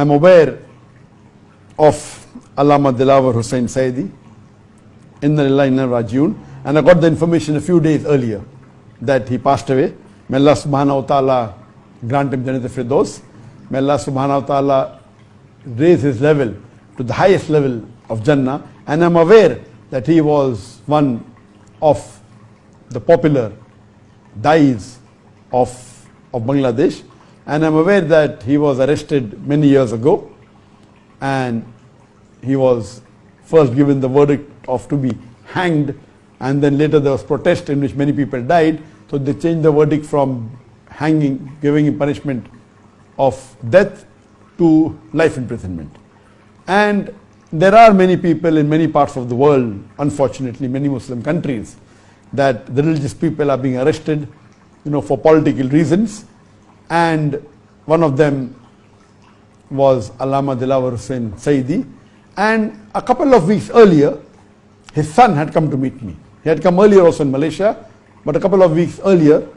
am aware of Allama Dilawar Hussain Saidi, Inna Lillahi Inna Rajiun, and I got the information a few days earlier that he passed away. May Allah subhanahu wa ta'ala grant him Jannat al-Firdaus. May Allah subhanahu wa ta'ala raise his level to the highest level of Jannah. And I'm aware that he was one of the popular dais of Bangladesh. And I'm aware that he was arrested many years ago. And he was first given the verdict of to be hanged. And then later there was protest in which many people died. So they changed the verdict from hanging, giving him punishment of death to life imprisonment. And there are many people in many parts of the world, unfortunately many Muslim countries, that the religious people are being arrested, for political reasons. And one of them was Allama Dilawar Hussain Saidi. And a couple of weeks earlier, his son had come to meet me. He had come earlier also in Malaysia, but a couple of weeks earlier,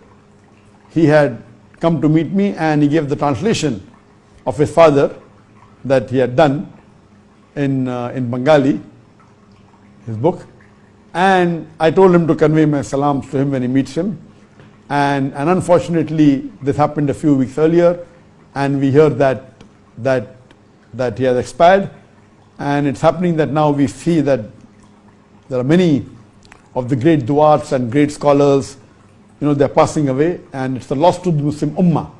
he had come to meet me and he gave the translation of his father that he had done in Bengali, his book. And I told him to convey my salams to him when he meets him. And unfortunately, this happened a few weeks earlier, and we heard that he has expired. And it's happening that now we see that there are many of the great du'ats and great scholars, they're passing away, and it's a loss to the Muslim Ummah.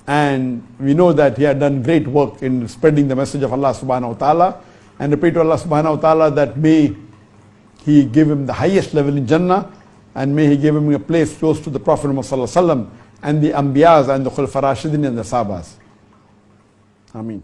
And we know that he had done great work in spreading the message of Allah subhanahu wa ta'ala. And I pray to Allah subhanahu wa ta'ala that may He give him the highest level in Jannah, and may He give him a place close to the Prophet Muhammad sallallahu alaihi wasallam and the Anbiyas and the Khulafa Rashidin and the Sahabas. Ameen.